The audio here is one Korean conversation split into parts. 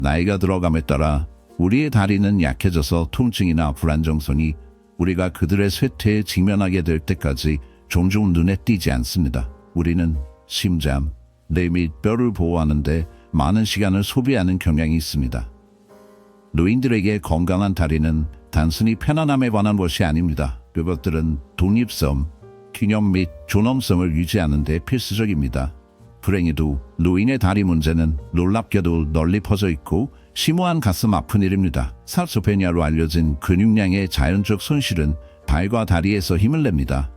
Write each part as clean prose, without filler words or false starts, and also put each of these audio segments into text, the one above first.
나이가 들어감에 따라 우리의 다리는 약해져서 통증이나 불안정성이 우리가 그들의 쇠퇴에 직면하게 될 때까지 종종 눈에 띄지 않습니다. 우리는 심장, 뇌 및 뼈를 보호하는 데 많은 시간을 소비하는 경향이 있습니다. 노인들에게 건강한 다리는 단순히 편안함에 관한 것이 아닙니다. 그것들은 독립성, 균형 및 존엄성을 유지하는 데 필수적입니다. 불행히도 노인의 다리 문제는 놀랍게도 널리 퍼져 있고 심오한 가슴 아픈 일입니다. 사르코페니아로 알려진 근육량의 자연적 손실은 발과 다리에서 힘을 냅니다.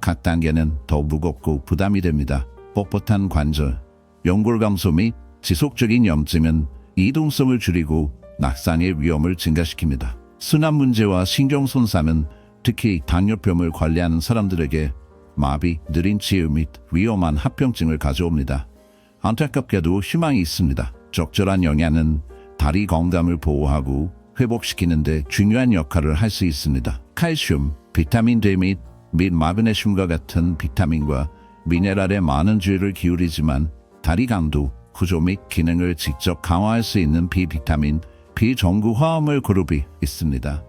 각 단계는 더 무겁고 부담이 됩니다. 뻣뻣한 관절, 연골 감소 및 지속적인 염증은 이동성을 줄이고 낙상의 위험을 증가시킵니다. 순환 문제와 신경 손상은 특히 당뇨병을 관리하는 사람들에게 마비, 느린 치유 및 위험한 합병증을 가져옵니다. 안타깝게도 희망이 있습니다. 적절한 영양은 다리 건강을 보호하고 회복시키는 데 중요한 역할을 할 수 있습니다. 칼슘, 비타민 D 및 마그네슘과 같은 비타민과 미네랄에 많은 주의를 기울이지만 다리 강도, 구조 및 기능을 직접 강화할 수 있는 비비타민, 비전구 화합물 그룹이 있습니다.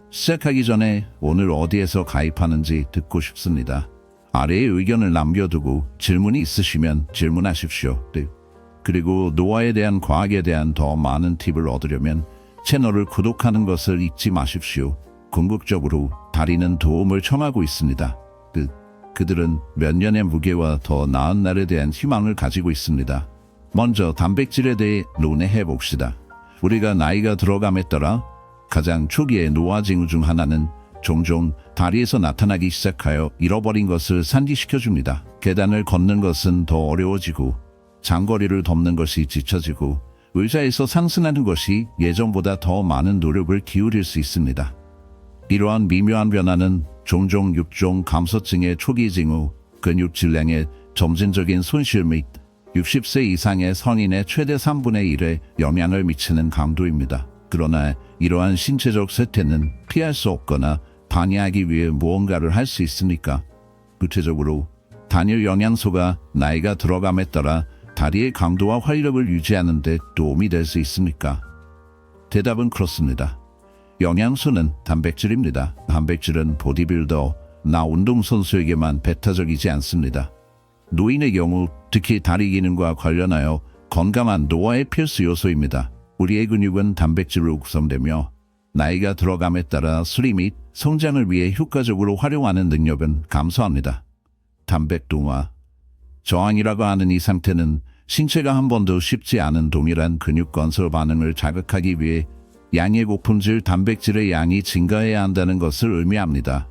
시작하기 전에 오늘 어디에서 가입하는지 듣고 싶습니다. 아래에 의견을 남겨두고 질문이 있으시면 질문하십시오. 그리고 노화에 대한 과학에 대한 더 많은 팁을 얻으려면 채널을 구독하는 것을 잊지 마십시오. 궁극적으로 다리는 도움을 청하고 있습니다. 그들은 몇 년의 무게와 더 나은 날에 대한 희망을 가지고 있습니다. 먼저 단백질에 대해 논의해 봅시다. 우리가 나이가 들어감에 따라 가장 초기의 노화 징후 중 하나는 종종 다리에서 나타나기 시작하여 잃어버린 것을 상기시켜줍니다. 계단을 걷는 것은 더 어려워지고 장거리를 덮는 것이 지쳐지고 의자에서 상승하는 것이 예전보다 더 많은 노력을 기울일 수 있습니다. 이러한 미묘한 변화는 종종 육종 감소증의 초기 징후, 근육 질량의 점진적인 손실 및 60세 이상의 성인의 최대 3분의 1에 영향을 미치는 강도입니다. 그러나 이러한 신체적 쇠퇴는 피할 수 없거나 방해하기 위해 무언가를 할 수 있습니까? 구체적으로 단일 영양소가 나이가 들어감에 따라 다리의 강도와 활력을 유지하는 데 도움이 될 수 있습니까? 대답은 그렇습니다. 영양소는 단백질입니다. 단백질은 보디빌더나 운동선수에게만 배타적이지 않습니다. 노인의 경우 특히 다리 기능과 관련하여 건강한 노화의 필수 요소입니다. 우리의 근육은 단백질로 구성되며 나이가 들어감에 따라 수리 및 성장을 위해 효과적으로 활용하는 능력은 감소합니다. 단백동화, 저항이라고 하는 이 상태는 신체가 한 번도 쉽지 않은 동일한 근육 건설 반응을 자극하기 위해 양의 고품질 단백질의 양이 증가해야 한다는 것을 의미합니다.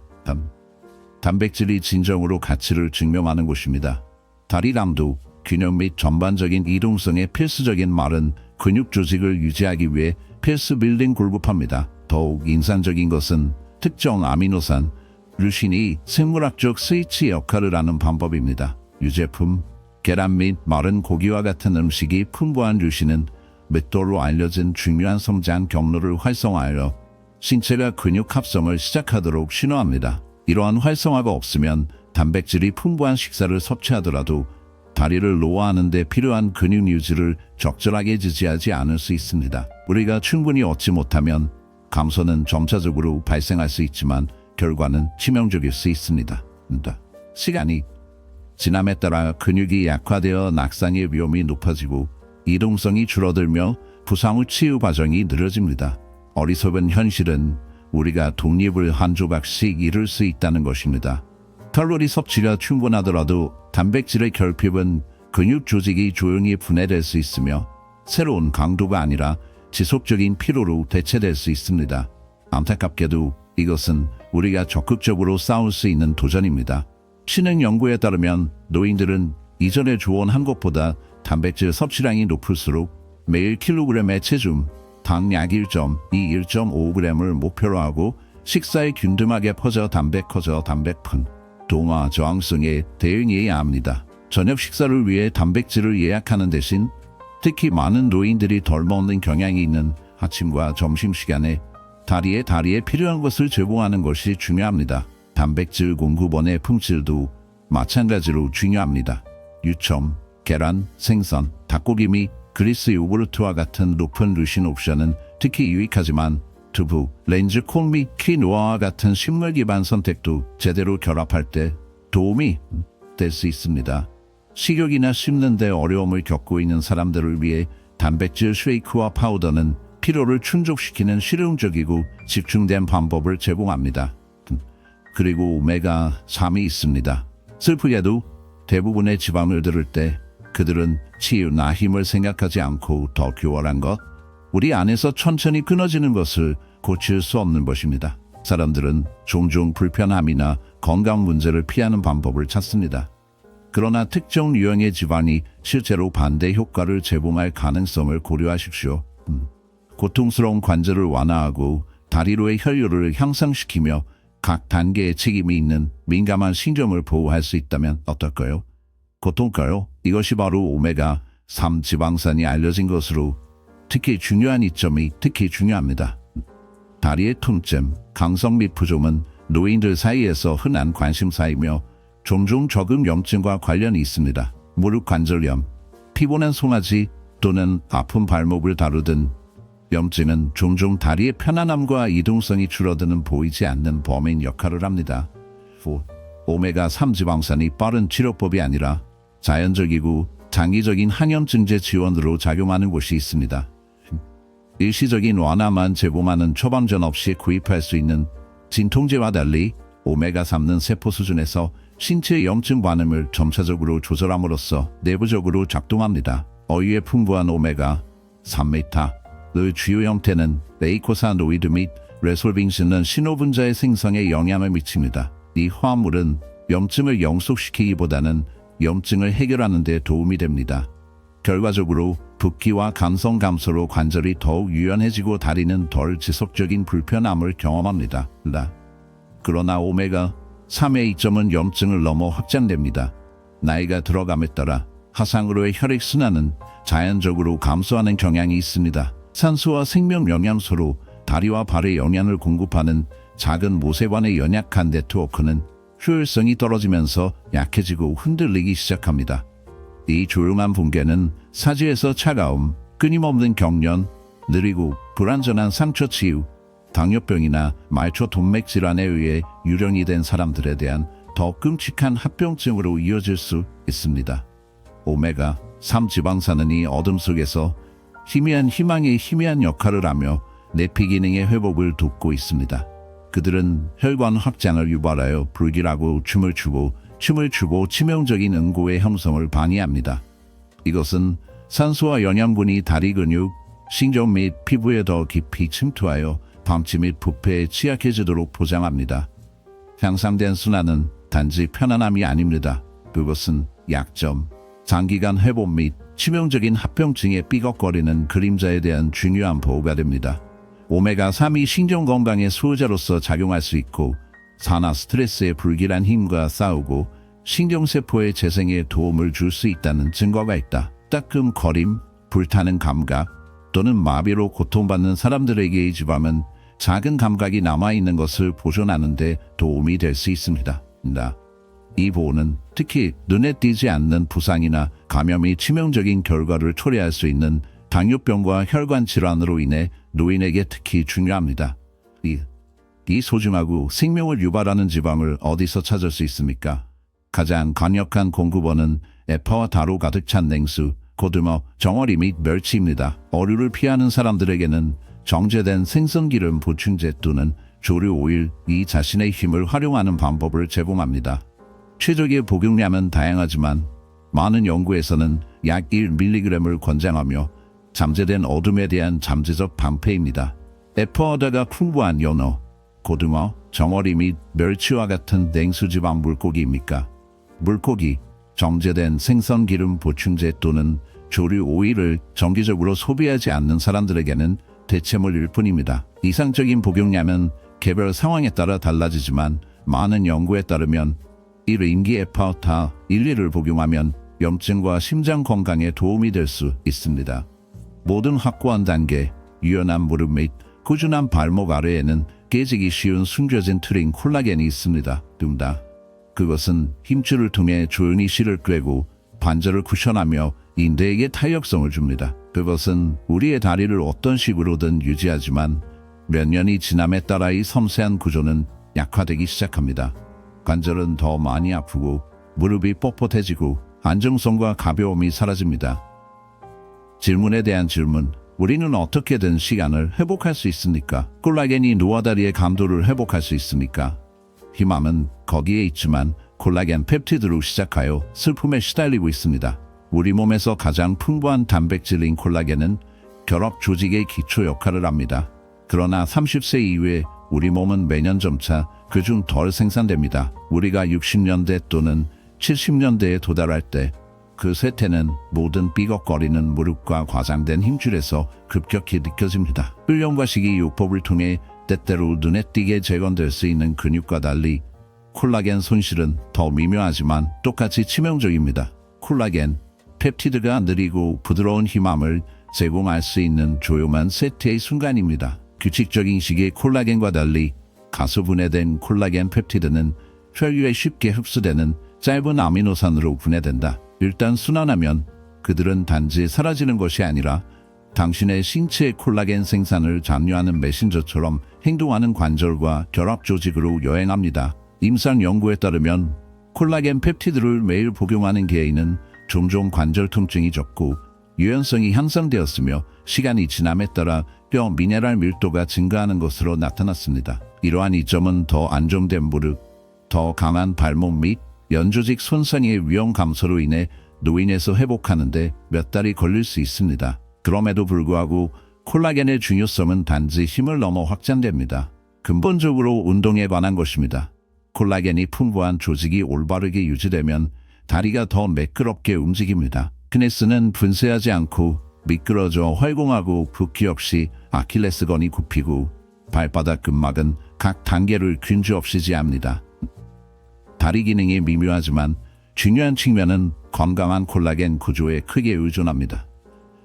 단백질이 진정으로 가치를 증명하는 곳입니다. 다리 강도, 균형 및 전반적인 이동성의 필수적인 마른 근육 조직을 유지하기 위해 필수 빌딩 굴급합니다. 더욱 인상적인 것은 특정 아미노산, 류신이 생물학적 스위치 역할을 하는 방법입니다. 유제품, 계란 및 마른 고기와 같은 음식이 풍부한 류신은 맷돌로 알려진 중요한 성장 경로를 활성화하여 신체가 근육 합성을 시작하도록 신호합니다. 이러한 활성화가 없으면 단백질이 풍부한 식사를 섭취하더라도 다리를 노화하는 데 필요한 근육 유지를 적절하게 지지하지 않을 수 있습니다. 우리가 충분히 얻지 못하면 감소는 점차적으로 발생할 수 있지만 결과는 치명적일 수 있습니다. 시간이 지남에 따라 근육이 약화되어 낙상의 위험이 높아지고 이동성이 줄어들며 부상 후 치유 과정이 느려집니다. 어리석은 현실은 우리가 독립을 한 조각씩 잃을 수 있다는 것입니다. 칼로리 섭취가 충분하더라도 단백질의 결핍은 근육 조직이 조용히 분해될 수 있으며 새로운 강도가 아니라 지속적인 피로로 대체될 수 있습니다. 안타깝게도 이것은 우리가 적극적으로 싸울 수 있는 도전입니다. 신흥 연구에 따르면 노인들은 이전에 조언한 것보다 단백질 섭취량이 높을수록 매일 킬로그램의 체중, 당 약 1.5g을 목표로 하고 식사에 균등하게 퍼져 단백푼, 동화 저항성에 대응해야 합니다. 저녁 식사를 위해 단백질을 예약하는 대신 특히 많은 노인들이 덜 먹는 경향이 있는 아침과 점심시간에 다리에 필요한 것을 제공하는 것이 중요합니다. 단백질 공급원의 품질도 마찬가지로 중요합니다. 유청, 계란, 생선, 닭고기 및 그리스 요구르트와 같은 높은 루신 옵션은 특히 유익하지만 두부, 렌즈 콩 및 키노아와 같은 식물 기반 선택도 제대로 결합할 때 도움이 될 수 있습니다. 식욕이나 씹는 데 어려움을 겪고 있는 사람들을 위해 단백질 쉐이크와 파우더는 피로를 충족시키는 실용적이고 집중된 방법을 제공합니다. 그리고 오메가3이 있습니다. 슬프게도 대부분의 지방을 들을 때 그들은 치유나 힘을 생각하지 않고 더 교활한 것, 우리 안에서 천천히 끊어지는 것을 고칠 수 없는 것입니다. 사람들은 종종 불편함이나 건강 문제를 피하는 방법을 찾습니다. 그러나 특정 유형의 지방이 실제로 반대 효과를 제공할 가능성을 고려하십시오. 고통스러운 관절을 완화하고 다리로의 혈류를 향상시키며 각 단계의 책임이 있는 민감한 신경을 보호할 수 있다면 어떨까요? 고통가요? 이것이 바로 오메가3 지방산이 알려진 것으로 특히 중요합니다. 다리의 통증, 강성 및 부종은 노인들 사이에서 흔한 관심사이며 종종 적응 염증과 관련이 있습니다. 무릎 관절염, 피곤한 송아지 또는 아픈 발목을 다루든 염증은 종종 다리의 편안함과 이동성이 줄어드는 보이지 않는 범인 역할을 합니다. 오메가3 지방산이 빠른 치료법이 아니라 자연적이고 장기적인 항염증제 지원으로 작용하는 곳이 있습니다. 일시적인 완화만 제공하는 처방전 없이 구입할 수 있는 진통제와 달리 오메가3는 세포 수준에서 신체 염증 반응을 점차적으로 조절함으로써 내부적으로 작동합니다. 어유에 풍부한 오메가3의 주요 형태는 레이코사노이드 및 레솔빙신은 신호분자의 생성에 영향을 미칩니다. 이 화합물은 염증을 영속시키기보다는 염증을 해결하는 데 도움이 됩니다. 결과적으로 붓기와 감성 감소로 관절이 더욱 유연해지고 다리는 덜 지속적인 불편함을 경험합니다. 그러나 오메가3의 이점은 염증을 넘어 확장됩니다. 나이가 들어감에 따라 하상으로의 혈액순환은 자연적으로 감소하는 경향이 있습니다. 산소와 생명 영양소로 다리와 발에 영양을 공급하는 작은 모세관의 연약한 네트워크는 효율성이 떨어지면서 약해지고 흔들리기 시작합니다. 이 조용한 붕괴는 사지에서 차가움, 끊임없는 경련, 느리고 불완전한 상처 치유, 당뇨병이나 말초 동맥 질환에 의해 유령이 된 사람들에 대한 더 끔찍한 합병증으로 이어질 수 있습니다. 오메가3 지방산은 이 어둠 속에서 희미한 역할을 하며 내피 기능의 회복을 돕고 있습니다. 그들은 혈관 확장을 유발하여 불길하고 춤을 추고 치명적인 응고의 형성을 방해합니다. 이것은 산소와 영양분이 다리 근육, 신경 및 피부에 더 깊이 침투하여 방치 및 부패에 취약해지도록 보장합니다. 향상된 순환은 단지 편안함이 아닙니다. 그것은 약점, 장기간 회복 및 치명적인 합병증의 삐걱거리는 그림자에 대한 중요한 보호가 됩니다. 오메가3이 신경 건강의 수호자로서 작용할 수 있고 산화 스트레스의 불길한 힘과 싸우고 신경세포의 재생에 도움을 줄 수 있다는 증거가 있다. 따끔거림, 불타는 감각 또는 마비로 고통받는 사람들에게 이 지방은 작은 감각이 남아있는 것을 보존하는 데 도움이 될 수 있습니다. 이 보호는 특히 눈에 띄지 않는 부상이나 감염이 치명적인 결과를 초래할 수 있는 당뇨병과 혈관 질환으로 인해 노인에게 특히 중요합니다. 이 소중하고 생명을 유발하는 지방을 어디서 찾을 수 있습니까? 가장 강력한 공급원은 에파와 다로 가득 찬 냉수, 고등어, 정어리 및 멸치입니다. 어류를 피하는 사람들에게는 정제된 생선기름 보충제 또는 조류 오일이 자신의 힘을 활용하는 방법을 제공합니다. 최적의 복용량은 다양하지만 많은 연구에서는 약 1mg을 권장하며 잠재된 어둠에 대한 잠재적 방패입니다. 에퍼어다가 풍부한 연어, 고등어, 정어리 및 멸치와 같은 냉수지방 물고기입니까? 물고기, 정제된 생선기름 보충제 또는 조류 오일을 정기적으로 소비하지 않는 사람들에게는 대체물일 뿐입니다. 이상적인 복용량은 개별 상황에 따라 달라지지만 많은 연구에 따르면 1인기 에파오타 1, 2를 복용하면 염증과 심장 건강에 도움이 될 수 있습니다. 모든 확고한 단계, 유연한 무릎 및 꾸준한 발목 아래에는 깨지기 쉬운 숨겨진 트링 콜라겐이 있습니다. 그것은 힘줄을 통해 조용히 실을 꿰고 관절을 쿠션하며 인대에게 탄력성을 줍니다. 그것은 우리의 다리를 어떤 식으로든 유지하지만 몇 년이 지남에 따라 이 섬세한 구조는 약화되기 시작합니다. 관절은 더 많이 아프고 무릎이 뻣뻣해지고 안정성과 가벼움이 사라집니다. 질문에 대한 질문. 우리는 어떻게든 시간을 회복할 수 있습니까? 콜라겐이 노화다리의 감도를 회복할 수 있습니까? 희망은 거기에 있지만 콜라겐 펩티드로 시작하여 슬픔에 시달리고 있습니다. 우리 몸에서 가장 풍부한 단백질인 콜라겐은 결합 조직의 기초 역할을 합니다. 그러나 30세 이후에 우리 몸은 매년 점차 그중 덜 생산됩니다. 우리가 60년대 또는 70년대에 도달할 때 그 쇠퇴는 모든 삐걱거리는 무릎과 과장된 힘줄에서 급격히 느껴집니다. 훈련과 식이요법을 통해 때때로 눈에 띄게 재건될 수 있는 근육과 달리 콜라겐 손실은 더 미묘하지만 똑같이 치명적입니다. 콜라겐, 펩티드가 느리고 부드러운 힘함을 제공할 수 있는 조용한 쇠퇴의 순간입니다. 규칙적인 식의 콜라겐과 달리 가수분해된 콜라겐 펩티드는 혈류에 쉽게 흡수되는 짧은 아미노산으로 분해된다. 일단 순환하면 그들은 단지 사라지는 것이 아니라 당신의 신체의 콜라겐 생산을 장려하는 메신저처럼 행동하는 관절과 결합 조직으로 여행합니다. 임상 연구에 따르면 콜라겐 펩티드를 매일 복용하는 개인은 종종 관절 통증이 적고 유연성이 향상되었으며 시간이 지남에 따라 뼈 미네랄 밀도가 증가하는 것으로 나타났습니다. 이러한 이점은 더 안정된 무릎, 더 강한 발목 및 연조직 손상의 위험 감소로 인해 노인에서 회복하는 데 몇 달이 걸릴 수 있습니다. 그럼에도 불구하고 콜라겐의 중요성은 단지 힘을 넘어 확장됩니다. 근본적으로 운동에 관한 것입니다. 콜라겐이 풍부한 조직이 올바르게 유지되면 다리가 더 매끄럽게 움직입니다. 크네스는 분쇄하지 않고 미끄러져 활공하고 붓기 없이 아킬레스건이 굽히고 발바닥 근막은 각 단계를 균주 없이 지합니다. 다리 기능이 미묘하지만 중요한 측면은 건강한 콜라겐 구조에 크게 의존합니다.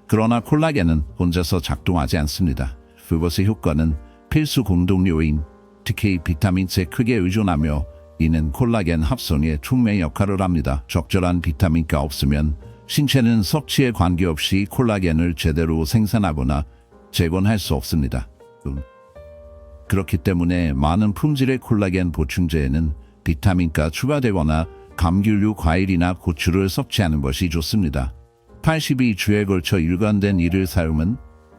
그러나 콜라겐은 혼자서 작동하지 않습니다. 그것의 효과는 필수 공동요인, 특히 비타민C에 크게 의존하며 이는 콜라겐 합성에 촉매 역할을 합니다. 적절한 비타민가 없으면 신체는 섭취에 관계없이 콜라겐을 제대로 생산하거나 재건할 수 없습니다. 그렇기 때문에 많은 품질의 콜라겐 보충제에는 비타민가 추가되거나 감귤류 과일이나 고추를 섭취하는 것이 좋습니다. 82주에 걸쳐 일관된 이를 사용은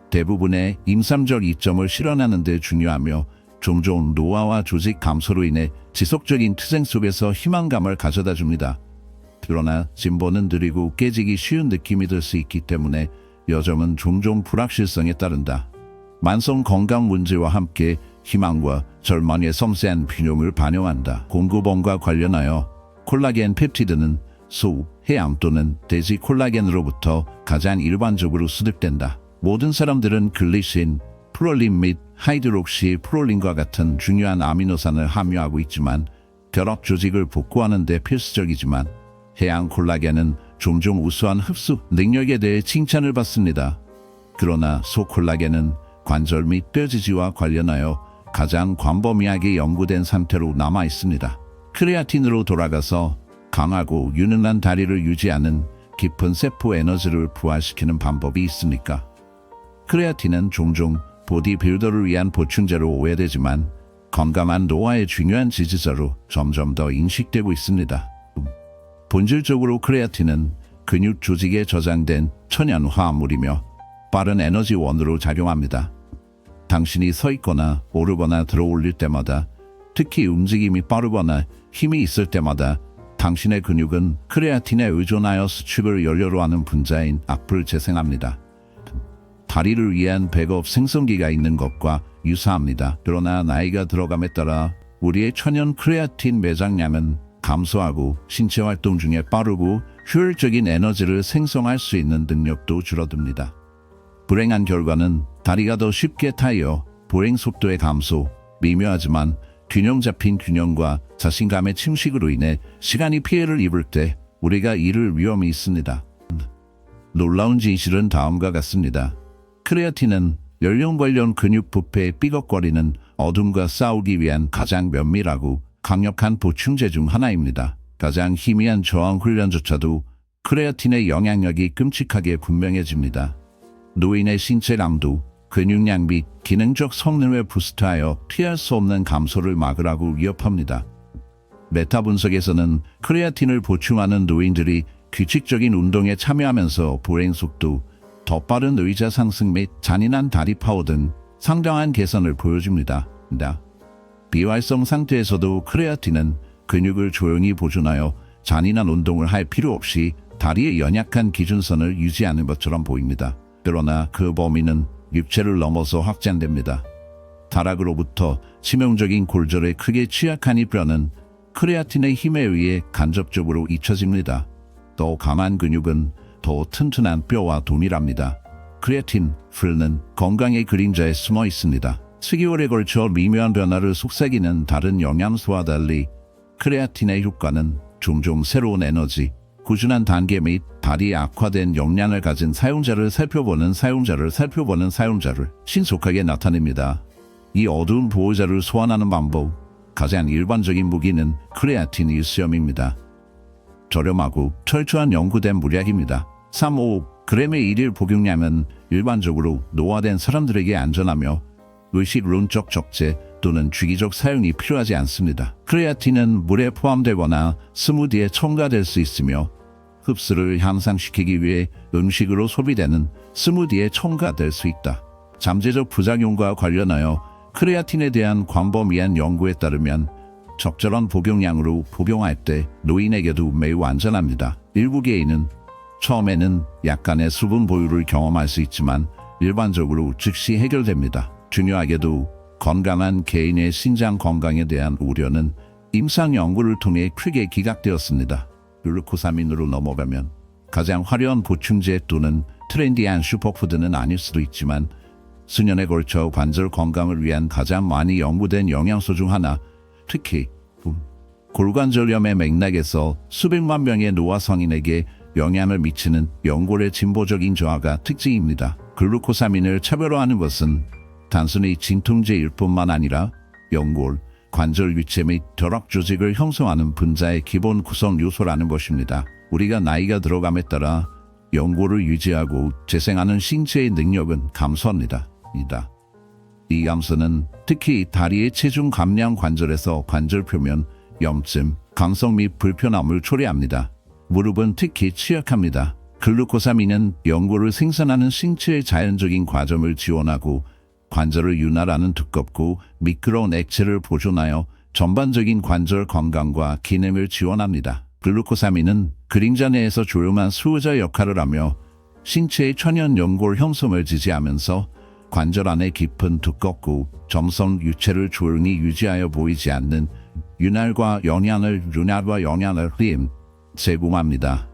대부분의 임상적 이점을 실현하는 데 중요하며 종종 노화와 조직 감소로 인해 지속적인 투쟁 속에서 희망감을 가져다 줍니다. 그러나 진보는 느리고 깨지기 쉬운 느낌이 들 수 있기 때문에 여점은 종종 불확실성에 따른다. 만성 건강 문제와 함께 희망과 절망의 섬세한 균형을 반영한다. 공급원과 관련하여 콜라겐 펩티드는 소, 해양 또는 돼지 콜라겐으로부터 가장 일반적으로 수립된다. 모든 사람들은 글리신, 프롤린 및 하이드록시 프롤린과 같은 중요한 아미노산을 함유하고 있지만 결합 조직을 복구하는 데 필수적이지만 해양 콜라겐은 종종 우수한 흡수 능력에 대해 칭찬을 받습니다. 그러나 소 콜라겐은 관절 및 뼈 지지와 관련하여 가장 광범위하게 연구된 상태로 남아 있습니다. 크레아틴으로 돌아가서 강하고 유능한 다리를 유지하는 깊은 세포 에너지를 부활시키는 방법이 있습니까? 크레아틴은 종종 보디빌더를 위한 보충제로 오해되지만 건강한 노화의 중요한 지지자로 점점 더 인식되고 있습니다. 본질적으로 크레아틴은 근육 조직에 저장된 천연 화합물이며 빠른 에너지원으로 작용합니다. 당신이 서 있거나 오르거나 들어올릴 때마다, 특히 움직임이 빠르거나 힘이 있을 때마다 당신의 근육은 크레아틴에 의존하여 수축을 연료로 하는 분자인 악플을 재생합니다. 다리를 위한 백업 생성기가 있는 것과 유사합니다. 그러나 나이가 들어감에 따라 우리의 천연 크레아틴 매장량은 감소하고 신체 활동 중에 빠르고 효율적인 에너지를 생성할 수 있는 능력도 줄어듭니다. 불행한 결과는 다리가 더 쉽게 타이어 보행 속도의 감소, 미묘하지만 균형 잡힌 균형과 자신감의 침식으로 인해 시간이 피해를 입을 때 우리가 잃을 위험이 있습니다. 놀라운 진실은 다음과 같습니다. 크레아틴은 연령 관련 근육 부패에 삐걱거리는 어둠과 싸우기 위한 가장 면밀하고 강력한 보충제 중 하나입니다. 가장 희미한 저항 훈련조차도 크레아틴의 영향력이 끔찍하게 분명해집니다. 노인의 신체량도 근육량 및 기능적 성능을 부스트하여 피할 수 없는 감소를 막으라고 위협합니다. 메타 분석에서는 크레아틴을 보충하는 노인들이 규칙적인 운동에 참여하면서 보행 속도, 더 빠른 의자 상승 및 잔인한 다리 파워 등 상당한 개선을 보여줍니다. 비활성 상태에서도 크레아틴은 근육을 조용히 보존하여 잔인한 운동을 할 필요 없이 다리의 연약한 기준선을 유지하는 것처럼 보입니다. 그러나 그 범위는 육체를 넘어서 확장됩니다. 타락으로부터 치명적인 골절에 크게 취약한 이 뼈는 크레아틴의 힘에 의해 간접적으로 잊혀집니다. 더 강한 근육은 더 튼튼한 뼈와 동일합니다. 크레아틴, 풀은 건강의 그림자에 숨어 있습니다. 수개월에 걸쳐 미묘한 변화를 속삭이는 다른 영양소와 달리 크레아틴의 효과는 종종 새로운 에너지, 꾸준한 단계 및 다리 악화된 역량을 가진 사용자를 살펴보는 사용자를 신속하게 나타냅니다. 이 어두운 보호자를 소환하는 방법, 가장 일반적인 무기는 크레아틴 일시염입니다. 저렴하고 철저한 연구된 물약입니다. 3-5g의 일일 복용량은 일반적으로 노화된 사람들에게 안전하며 의식론적 적재 또는 주기적 사용이 필요하지 않습니다. 크레아틴은 물에 포함되거나 스무디에 첨가될 수 있으며 흡수를 향상시키기 위해 음식으로 소비되는 스무디에 첨가될 수 있다. 잠재적 부작용과 관련하여 크레아틴에 대한 광범위한 연구에 따르면 적절한 복용량으로 복용할 때 노인에게도 매우 안전합니다. 일부 개인은 처음에는 약간의 수분 보유를 경험할 수 있지만 일반적으로 즉시 해결됩니다. 중요하게도 건강한 개인의 신장 건강에 대한 우려는 임상 연구를 통해 크게 기각되었습니다. 글루코사민으로 넘어가면 가장 화려한 보충제 또는 트렌디한 슈퍼푸드는 아닐 수도 있지만 수년에 걸쳐 관절 건강을 위한 가장 많이 연구된 영양소 중 하나, 특히 골관절염의 맥락에서 수백만 명의 노화 성인에게 영향을 미치는 연골의 진보적인 저하가 특징입니다. 글루코사민을 차별화하는 것은 단순히 진통제일 뿐만 아니라 연골, 관절 유체 및 혈액 조직을 형성하는 분자의 기본 구성 요소라는 것입니다. 우리가 나이가 들어감에 따라 연골을 유지하고 재생하는 신체의 능력은 감소합니다. 이 감소는 특히 다리의 체중 감량 관절에서 관절 표면, 염증, 강성 및 불편함을 초래합니다. 무릎은 특히 취약합니다. 글루코사민은 연골을 생산하는 신체의 자연적인 과정을 지원하고 관절을 윤활하는 두껍고 미끄러운 액체를 보존하여 전반적인 관절 건강과 기능을 지원합니다. 글루코사민은 그림자 내에서 조용한 수호자 역할을 하며 신체의 천연 연골 형성을 지지하면서 관절 안에 깊은 두껍고 점성 유체를 조용히 유지하여 보이지 않는 윤활과 영양을 제공합니다.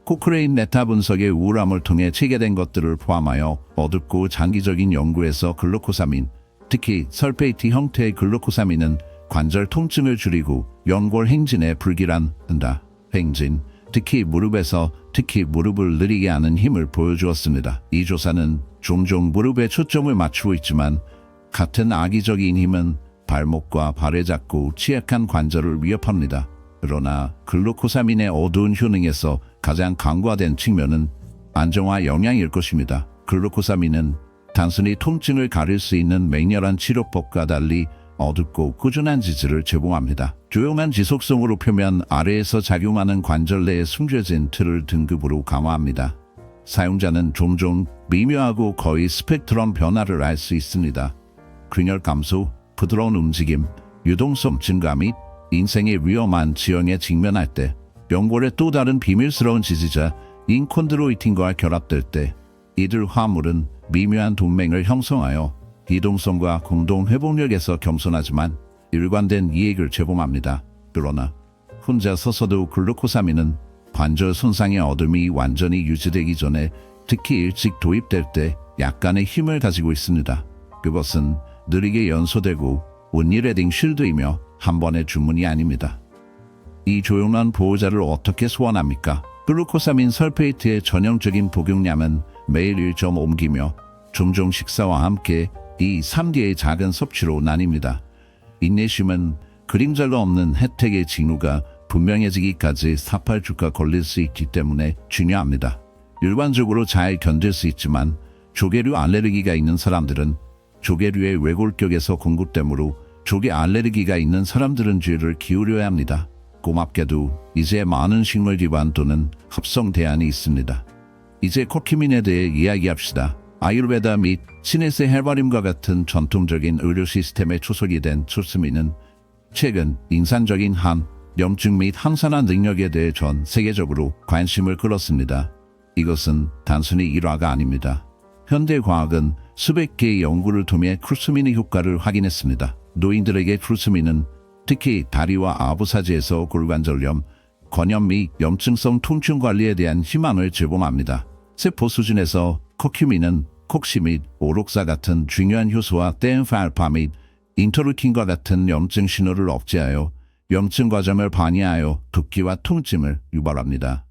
코크레인 메타 분석의 우울함을 통해 체계된 것들을 포함하여 어둡고 장기적인 연구에서 글루코사민, 특히 설페이트 형태의 글루코사민은 관절 통증을 줄이고 연골 행진에 불길한다. 행진, 특히 무릎을 느리게 하는 힘을 보여주었습니다. 이 조사는 종종 무릎에 초점을 맞추고 있지만 같은 악의적인 힘은 발목과 발에 작고 취약한 관절을 위협합니다. 그러나 글루코사민의 어두운 효능에서 가장 강화된 측면은 안정화 영양일 것입니다. 글루코사민은 단순히 통증을 가릴 수 있는 맹렬한 치료법과 달리 어둡고 꾸준한 지지를 제공합니다. 조용한 지속성으로 표면 아래에서 작용하는 관절 내에 숨겨진 틀을 등급으로 강화합니다. 사용자는 종종 미묘하고 거의 스펙트럼 변화를 알 수 있습니다. 균열 감소, 부드러운 움직임, 유동성 증가 및 인생의 위험한 지형에 직면할 때, 연골의 또 다른 비밀스러운 지지자 인콘드로이틴과 결합될 때, 이들 화물은 미묘한 동맹을 형성하여 이동성과 공동 회복력에서 겸손하지만 일관된 이익을 제공합니다. 그러나 혼자 서서도 글루코사민은 관절 손상의 어둠이 완전히 유지되기 전에, 특히 일찍 도입될 때 약간의 힘을 가지고 있습니다. 그것은 느리게 연소되고 온리레딩 쉴드이며 한 번의 주문이 아닙니다. 이 조용한 보호자를 어떻게 소환합니까? 글루코사민 설페이트의 전형적인 복용량은 매일 1.5g이며 종종 식사와 함께 2-3개의 작은 섭취로 나뉩니다. 인내심은 그림자가 없는 혜택의 징후가 분명해지기까지 4-8주가 걸릴 수 있기 때문에 중요합니다. 일반적으로 잘 견딜 수 있지만 조개류 알레르기가 있는 사람들은 조개류의 외골격에서 공급되므로 조개 알레르기가 있는 사람들은 주의를 기울여야 합니다. 고맙게도 이제 많은 식물 기반 또는 합성 대안이 있습니다. 이제 커큐민에 대해 이야기합시다. 아유르베다 및 시네스 헬바림과 같은 전통적인 의료 시스템에 초석이 된 추스미는 최근 인산적인 항, 염증 및 항산화 능력에 대해 전 세계적으로 관심을 끌었습니다. 이것은 단순히 일화가 아닙니다. 현대 과학은 수백 개의 연구를 통해 크루스민의 효과를 확인했습니다. 노인들에게 크루스민은 특히 다리와 아부사지에서 골관절염, 건염 및 염증성 통증 관리에 대한 희망을 제공합니다. 세포 수준에서 커큐민은 콕시 및 오록사 같은 중요한 효소와 TNF-알파 및 인터루킨과 같은 염증 신호를 억제하여 염증 과정을 방해하여 붓기와 통증을 유발합니다.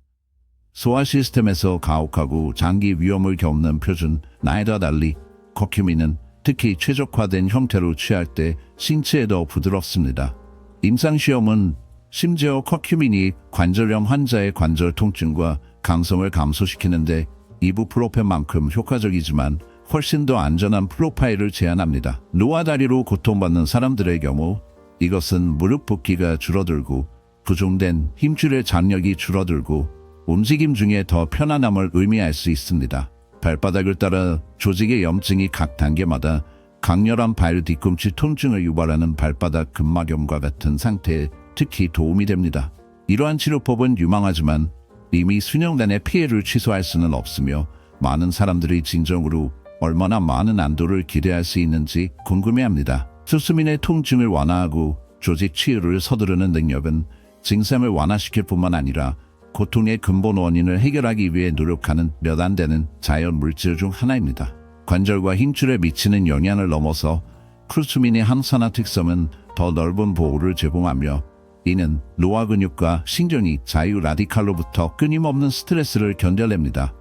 소화 시스템에서 가혹하고 장기 위험을 겪는 표준 나이와 달리 커큐민은 특히 최적화된 형태로 취할 때 신체에 더 부드럽습니다. 임상시험은 심지어 커큐민이 관절염 환자의 관절 통증과 강성을 감소시키는데 이부프로펜만큼 효과적이지만 훨씬 더 안전한 프로파일을 제안합니다. 노화 다리로 고통받는 사람들의 경우 이것은 무릎 붓기가 줄어들고 부종된 힘줄의 장력이 줄어들고 움직임 중에 더 편안함을 의미할 수 있습니다. 발바닥을 따라 조직의 염증이 각 단계마다 강렬한 발 뒤꿈치 통증을 유발하는 발바닥 근막염과 같은 상태에 특히 도움이 됩니다. 이러한 치료법은 유망하지만 이미 수년간의 피해를 취소할 수는 없으며 많은 사람들이 진정으로 얼마나 많은 안도를 기대할 수 있는지 궁금해합니다. 수스민의 통증을 완화하고 조직 치유를 서두르는 능력은 증상을 완화시킬 뿐만 아니라 고통의 근본 원인을 해결하기 위해 노력하는 몇 안 되는 자연 물질 중 하나입니다. 관절과 힘줄에 미치는 영향을 넘어서 크루스민의 항산화 특성은 더 넓은 보호를 제공하며 이는 노화 근육과 신경이 자유 라디칼로부터 끊임없는 스트레스를 견뎌냅니다.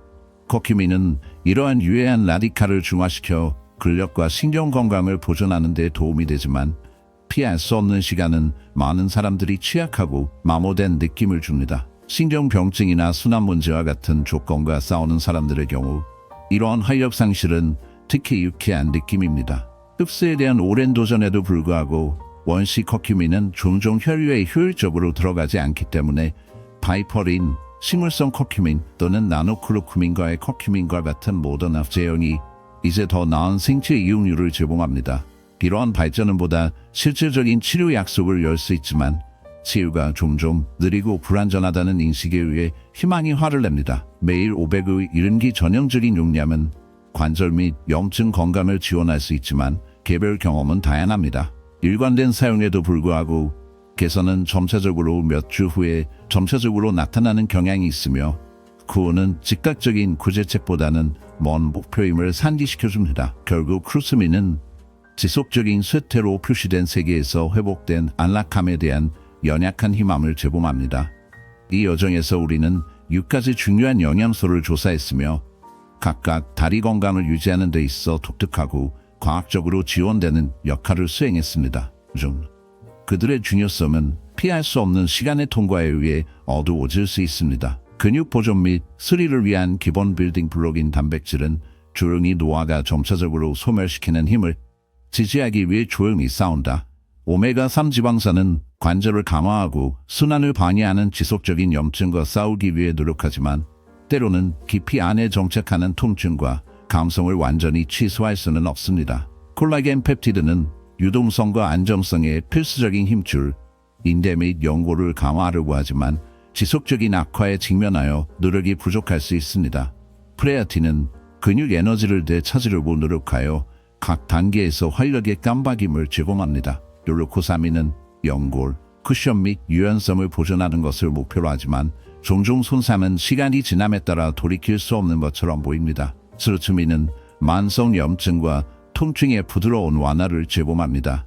커큐민은 이러한 유해한 라디칼을 중화시켜 근력과 신경 건강을 보존하는 데 도움이 되지만 피할 수 없는 시간은 많은 사람들이 취약하고 마모된 느낌을 줍니다. 신경병증이나 순환 문제와 같은 조건과 싸우는 사람들의 경우 이러한 활력 상실은 특히 유쾌한 느낌입니다. 흡수에 대한 오랜 도전에도 불구하고 원시 커큐민은 종종 혈류에 효율적으로 들어가지 않기 때문에 바이퍼린, 식물성 커큐민 또는 나노크로쿠민과의 커큐민과 같은 모던 합제형이 이제 더 나은 생체 이용률을 제공합니다. 이러한 발전은 보다 실질적인 치료 약속을 열 수 있지만 치유가 종종 느리고 불안전하다는 인식에 의해 희망이 화를 냅니다. 매일 500의 이른기 전형적인 용량은 관절 및 염증 건강을 지원할 수 있지만 개별 경험은 다양합니다. 일관된 사용에도 불구하고 개선은 점차적으로 몇 주 후에 점차적으로 나타나는 경향이 있으며 그 후는 즉각적인 구제책보다는 먼 목표임을 상기시켜줍니다. 결국 크루스민은 지속적인 쇠퇴로 표시된 세계에서 회복된 안락함에 대한 연약한 희망을 제공합니다. 이 여정에서 우리는 6가지 중요한 영양소를 조사했으며 각각 다리 건강을 유지하는 데 있어 독특하고 과학적으로 지원되는 역할을 수행했습니다. 중 그들의 중요성은 피할 수 없는 시간의 통과에 의해 어두워질 수 있습니다. 근육 보존 및 스릴을 위한 기본 빌딩 블록인 단백질은 조용히 노화가 점차적으로 소멸시키는 힘을 지지하기 위해 조용히 싸운다. 오메가3 지방산은 관절을 강화하고 순환을 방해하는 지속적인 염증과 싸우기 위해 노력하지만 때로는 깊이 안에 정착하는 통증과 감성을 완전히 취소할 수는 없습니다. 콜라겐 펩티드는 유동성과 안정성의 필수적인 힘줄, 인대 및 연골을 강화하려고 하지만 지속적인 악화에 직면하여 노력이 부족할 수 있습니다. 프레아틴은 근육 에너지를 되찾으려고 노력하여 각 단계에서 활력의 깜박임을 제공합니다. 룰루코사민은 연골, 쿠션 및 유연성을 보존하는 것을 목표로 하지만 종종 손상은 시간이 지남에 따라 돌이킬 수 없는 것처럼 보입니다. 스루츠민은 만성 염증과 통증의 부드러운 완화를 제공합니다.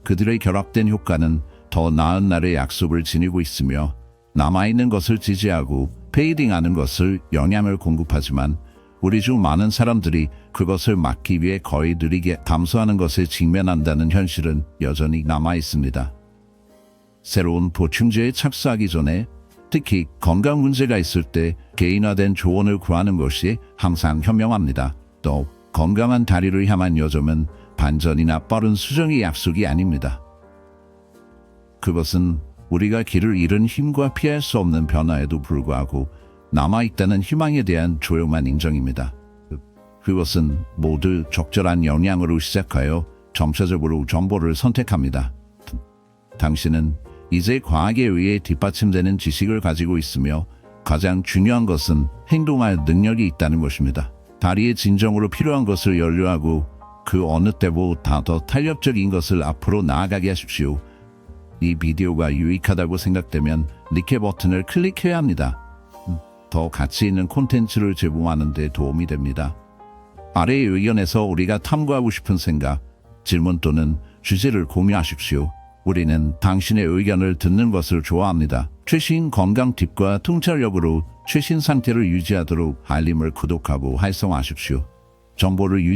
그들의 결합된 효과는 더 나은 날의 약속을 지니고 있으며 남아있는 것을 지지하고 페이딩하는 것을 영양을 공급하지만 우리 중 많은 사람들이 그것을 막기 위해 거의 느리게 감소하는 것에 직면한다는 현실은 여전히 남아있습니다. 새로운 보충제에 착수하기 전에 특히 건강 문제가 있을 때 개인화된 조언을 구하는 것이 항상 현명합니다. 또 건강한 다리를 향한 요즘은 반전이나 빠른 수정의 약속이 아닙니다. 그것은 우리가 길을 잃은 힘과 피할 수 없는 변화에도 불구하고 남아있다는 희망에 대한 조용한 인정입니다. 그것은 모두 적절한 영향으로 시작하여 점차적으로 정보를 선택합니다. 당신은 이제 과학에 의해 뒷받침되는 지식을 가지고 있으며 가장 중요한 것은 행동할 능력이 있다는 것입니다. 다리에 진정으로 필요한 것을 연료하고 그 어느 때보다 더 탄력적인 것을 앞으로 나아가게 하십시오. 이 비디오가 유익하다고 생각되면 리케 버튼을 클릭해야 합니다. 더 가치 있는 콘텐츠를 제공하는 데 도움이 됩니다. 아래의 의견에서 우리가 탐구하고 싶은 생각, 질문 또는 주제를 공유하십시오. 우리는 당신의 의견을 듣는 것을 좋아합니다. 최신 건강 팁과 통찰력으로 최신 상태를 유지하도록 알림을 구독하고 활성화하십시오. 정보를